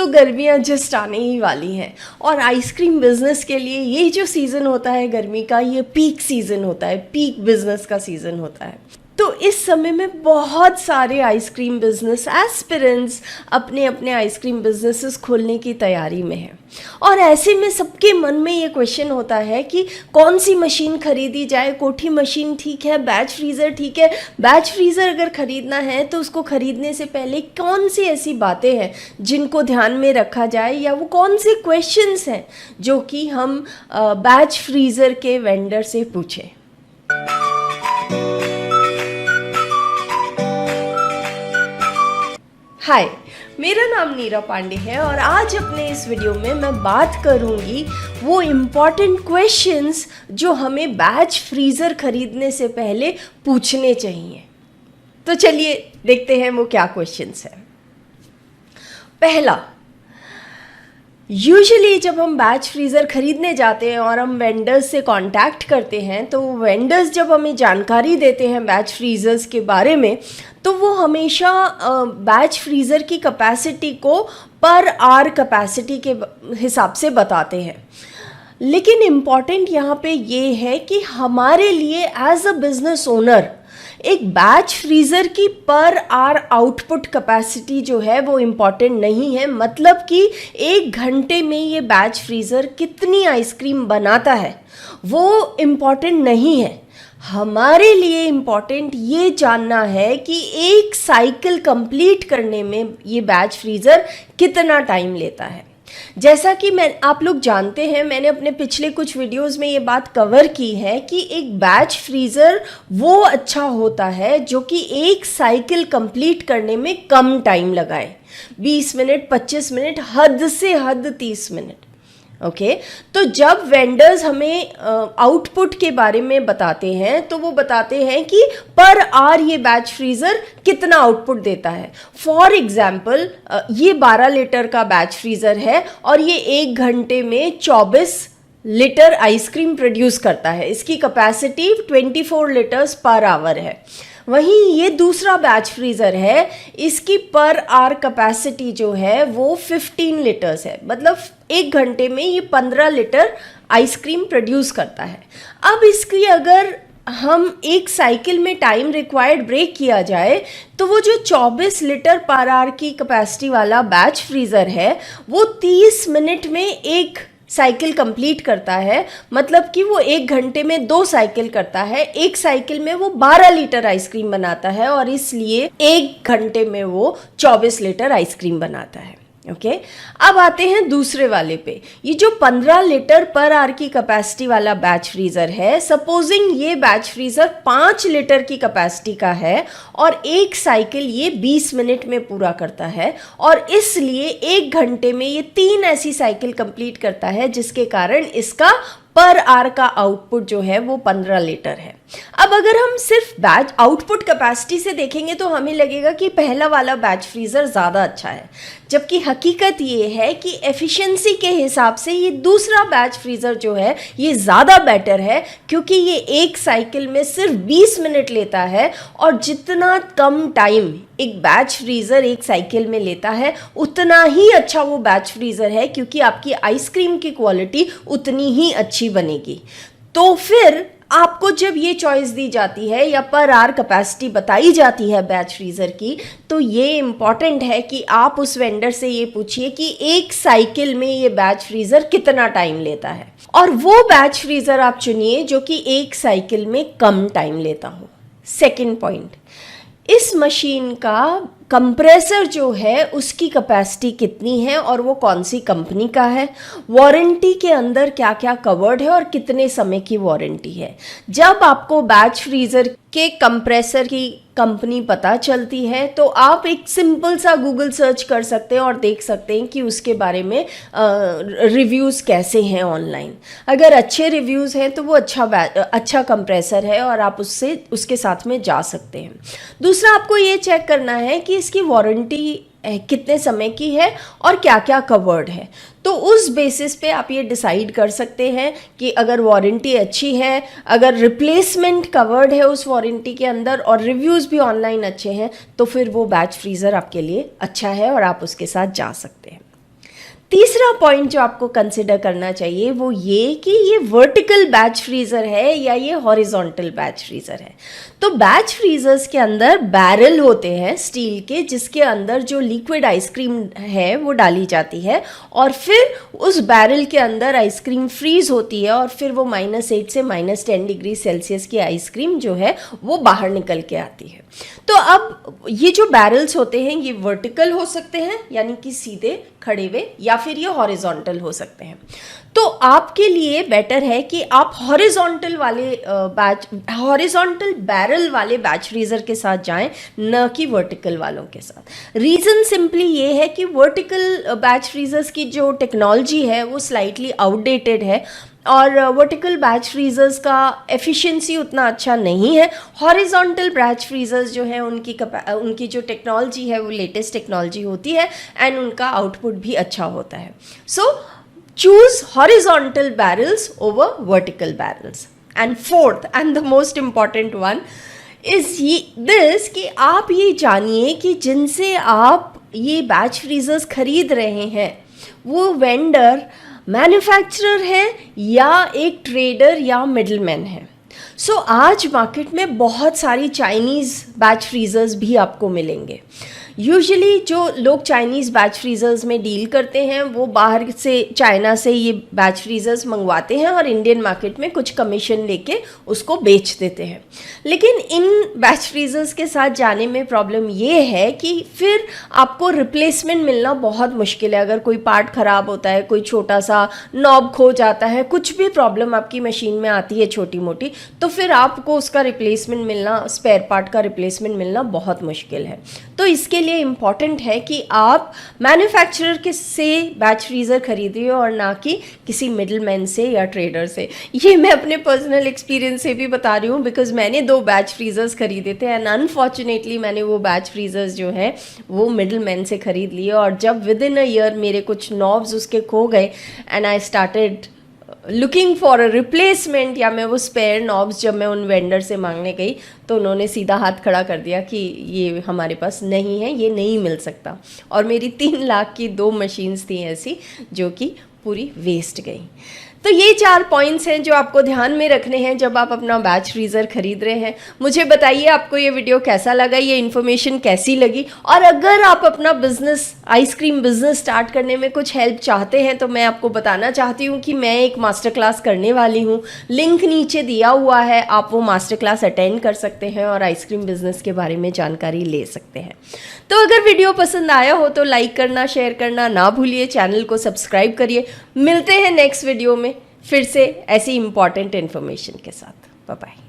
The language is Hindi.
गर्मियाँ जस्ट आने ही वाली हैं और आइसक्रीम बिजनेस के लिए ये जो सीज़न होता है गर्मी का, ये पीक सीज़न होता है, पीक बिजनेस का सीज़न होता है। तो इस समय में बहुत सारे आइसक्रीम बिजनेस एस्पिरेंट्स अपने अपने आइसक्रीम बिजनेसेस खोलने की तैयारी में हैं और ऐसे में सबके मन में ये क्वेश्चन होता है कि कौन सी मशीन खरीदी जाए। कोठी मशीन ठीक है, बैच फ्रीज़र ठीक है। बैच फ्रीज़र अगर ख़रीदना है तो उसको ख़रीदने से पहले कौन सी ऐसी बातें हैं जिनको ध्यान में रखा जाए, या वो कौन से क्वेश्चंस हैं जो कि हम बैच फ्रीज़र के वेंडर से पूछें। हाय, मेरा नाम नीरा पांडे है और आज अपने इस वीडियो में मैं बात करूंगी वो इम्पॉर्टेंट क्वेश्चंस जो हमें बैच फ्रीज़र खरीदने से पहले पूछने चाहिए। तो चलिए देखते हैं वो क्या क्वेश्चंस हैं। पहला, यूजुअली जब हम बैच फ्रीज़र ख़रीदने जाते हैं और हम वेंडर्स से कांटेक्ट करते हैं तो वेंडर्स जब हमें जानकारी देते हैं बैच फ्रीज़र्स के बारे में तो वो हमेशा बैच फ्रीज़र की कैपेसिटी को पर आवर कैपेसिटी के हिसाब से बताते हैं। लेकिन इम्पॉर्टेंट यहाँ पे ये है कि हमारे लिए एज अ बिज़नेस ओनर एक बैच फ्रीज़र की पर आवर आउटपुट कैपेसिटी जो है वो इम्पॉर्टेंट नहीं है। मतलब कि 1 घंटे में ये बैच फ्रीज़र कितनी आइसक्रीम बनाता है वो इम्पॉर्टेंट नहीं है। हमारे लिए इम्पॉर्टेंट ये जानना है कि एक साइकिल कंप्लीट करने में ये बैच फ्रीज़र कितना टाइम लेता है। जैसा कि आप लोग जानते हैं, मैंने अपने पिछले कुछ वीडियोस में ये बात कवर की है कि एक बैच फ्रीज़र वो अच्छा होता है जो कि एक साइकिल कंप्लीट करने में कम टाइम लगाए, 20 मिनट, 25 मिनट, हद से हद 30 मिनट। ओके तो जब वेंडर्स हमें आउटपुट के बारे में बताते हैं तो वो बताते हैं कि पर आवर ये बैच फ्रीज़र कितना आउटपुट देता है। फॉर एग्जांपल ये 12 लीटर का बैच फ्रीज़र है और ये 1 घंटे में 24 लीटर आइसक्रीम प्रोड्यूस करता है। इसकी कैपेसिटी 24 लीटर्स पर आवर है। वहीं ये दूसरा बैच फ्रीज़र है, इसकी पर आवर कैपेसिटी जो है वो 15 लीटर्स है। मतलब 1 घंटे में ये 15 लीटर आइसक्रीम प्रोड्यूस करता है। अब इसकी अगर हम एक साइकिल में टाइम रिक्वायर्ड ब्रेक किया जाए तो वो जो 24 लीटर पर आवर की कैपेसिटी वाला बैच फ्रीज़र है वो 30 मिनट में एक साइकिल कंप्लीट करता है। मतलब कि वो 1 घंटे में 2 साइकिल करता है। एक साइकिल में वो 12 लीटर आइसक्रीम बनाता है और इसलिए 1 घंटे में वो 24 लीटर आइसक्रीम बनाता है। ओके अब आते हैं दूसरे वाले पे। ये जो 15 लीटर पर आवर की कैपेसिटी वाला बैच फ्रीज़र है, सपोजिंग ये बैच फ्रीज़र 5 लीटर की कैपेसिटी का है और एक साइकिल ये 20 मिनट में पूरा करता है और इसलिए 1 घंटे में ये 3 ऐसी साइकिल कंप्लीट करता है, जिसके कारण इसका पर आवर का आउटपुट जो है वो 15 लीटर है। अब अगर हम सिर्फ बैच आउटपुट कैपेसिटी से देखेंगे तो हमें लगेगा कि पहला वाला बैच फ्रीज़र ज़्यादा अच्छा है, जबकि हकीकत ये है कि एफिशिएंसी के हिसाब से ये दूसरा बैच फ्रीज़र जो है ये ज़्यादा बेटर है, क्योंकि ये एक साइकिल में सिर्फ 20 मिनट लेता है और जितना कम टाइम एक बैच फ्रीज़र एक साइकिल में लेता है उतना ही अच्छा वो बैच फ्रीज़र है, क्योंकि आपकी आइसक्रीम की क्वालिटी उतनी ही अच्छी बनेगी। तो फिर आपको जब ये चॉइस दी जाती है या पर आवर कैपेसिटी बताई जाती है बैच फ्रीज़र की, तो ये इम्पॉर्टेंट है कि आप उस वेंडर से ये पूछिए कि एक साइकिल में ये बैच फ्रीज़र कितना टाइम लेता है और वो बैच फ्रीज़र आप चुनिए जो कि एक साइकिल में कम टाइम लेता हो। सेकंड पॉइंट, इस मशीन का कंप्रेसर जो है उसकी कैपेसिटी कितनी है और वो कौन सी कंपनी का है, वारंटी के अंदर क्या क्या कवर्ड है और कितने समय की वारंटी है। जब आपको बैच फ्रीज़र के कंप्रेसर की कंपनी पता चलती है तो आप एक सिंपल सा गूगल सर्च कर सकते हैं और देख सकते हैं कि उसके बारे में रिव्यूज़ कैसे हैं ऑनलाइन। अगर अच्छे रिव्यूज़ हैं तो वो अच्छा कंप्रेसर है और आप उसके साथ में जा सकते हैं। दूसरा, आपको ये चेक करना है कि इसकी वारंटी कितने समय की है और क्या क्या कवर्ड है। तो उस बेसिस पे आप ये डिसाइड कर सकते हैं कि अगर वारंटी अच्छी है, अगर रिप्लेसमेंट कवर्ड है उस वारंटी के अंदर और रिव्यूज़ भी ऑनलाइन अच्छे हैं, तो फिर वो बैच फ्रीज़र आपके लिए अच्छा है और आप उसके साथ जा सकते हैं। तीसरा पॉइंट जो आपको कंसिडर करना चाहिए वो ये कि ये वर्टिकल बैच फ्रीज़र है या ये हॉरिजॉन्टल बैच फ्रीज़र है। तो बैच फ्रीज़र्स के अंदर बैरल होते हैं स्टील के, जिसके अंदर जो लिक्विड आइसक्रीम है वो डाली जाती है और फिर उस बैरल के अंदर आइसक्रीम फ्रीज़ होती है और फिर वो -8 से -10 डिग्री सेल्सियस की आइसक्रीम जो है वो बाहर निकल के आती है। तो अब ये जो बैरल्स होते हैं ये वर्टिकल हो सकते हैं यानी कि सीधे खड़े हुए, या फिर ये हॉरिजॉन्टल हो सकते हैं। तो आपके लिए बेटर है कि आप हॉरिजॉन्टल बैरल वाले बैच फ्रीज़र के साथ जाएं, न कि वर्टिकल वालों के साथ। रीज़न सिंपली ये है कि वर्टिकल बैच फ्रीज़र्स की जो टेक्नोलॉजी है वो स्लाइटली आउटडेटेड है और वर्टिकल बैच फ्रीज़र्स का एफिशिएंसी उतना अच्छा नहीं है। हॉरिजॉन्टल बैच फ्रीज़र्स जो है उनकी जो टेक्नोलॉजी है वो लेटेस्ट टेक्नोलॉजी होती है एंड उनका आउटपुट भी अच्छा होता है। सो choose horizontal barrels over vertical barrels. And fourth and the most important one is this कि आप ये जानिए कि जिनसे आप ये बैच फ्रीज़र्स खरीद रहे हैं वो वेंडर मैन्युफैक्चरर है या एक ट्रेडर या मिडलमैन है। सो आज मार्केट में बहुत सारी चाइनीज़ बैच फ्रीज़र्स भी आपको मिलेंगे। यूजुअली जो लोग चाइनीज़ बैच फ्रीज़र्स में डील करते हैं वो बाहर से चाइना से ये बैच फ्रीज़र्स मंगवाते हैं और इंडियन मार्केट में कुछ कमीशन लेके उसको बेच देते हैं। लेकिन इन बैच फ्रीज़र्स के साथ जाने में प्रॉब्लम ये है कि फिर आपको रिप्लेसमेंट मिलना बहुत मुश्किल है। अगर कोई पार्ट ख़राब होता है, कोई छोटा सा नॉब खो जाता है, कुछ भी प्रॉब्लम आपकी मशीन में आती है छोटी मोटी, तो फिर आपको उसका रिप्लेसमेंट मिलना, स्पेयर पार्ट का रिप्लेसमेंट मिलना बहुत मुश्किल है। तो इसके लिए इम्पॉर्टेंट है कि आप मैन्युफैक्चरर के से बैच फ्रीज़र खरीदिए और ना कि किसी मिडलमैन से या ट्रेडर से। ये मैं अपने पर्सनल एक्सपीरियंस से भी बता रही हूँ बिकॉज मैंने 2 बैच फ्रीज़र्स खरीदे थे एंड अनफॉर्चुनेटली मैंने वो बैच फ्रीज़र्स जो है वो मिडलमैन से ख़रीद लिए और जब विद इन अ ईयर मेरे कुछ नॉब्स उसके खो गए and I started looking for a replacement या मैं वो स्पेयर नॉब्स जब मैं उन वेंडर से मांगने गई तो उन्होंने सीधा हाथ खड़ा कर दिया कि ये हमारे पास नहीं है, ये नहीं मिल सकता। और मेरी 3 लाख की 2 मशीन्स थी ऐसी जो कि पूरी वेस्ट गई। तो ये 4 पॉइंट्स हैं जो आपको ध्यान में रखने हैं जब आप अपना बैच फ्रीज़र खरीद रहे हैं। मुझे बताइए आपको ये वीडियो कैसा लगा, ये इन्फॉर्मेशन कैसी लगी, और अगर आप अपना बिजनेस, आइसक्रीम बिजनेस स्टार्ट करने में कुछ हेल्प चाहते हैं तो मैं आपको बताना चाहती हूँ कि मैं एक मास्टर क्लास करने वाली हूँ। लिंक नीचे दिया हुआ है, आप वो मास्टर क्लास अटेंड कर सकते हैं और आइसक्रीम बिजनेस के बारे में जानकारी ले सकते हैं। तो अगर वीडियो पसंद आया हो तो लाइक करना, शेयर करना ना भूलिए, चैनल को सब्सक्राइब करिए। मिलते हैं नेक्स्ट वीडियो में फिर से ऐसी इंपॉर्टेंट इन्फॉर्मेशन के साथ। Bye bye.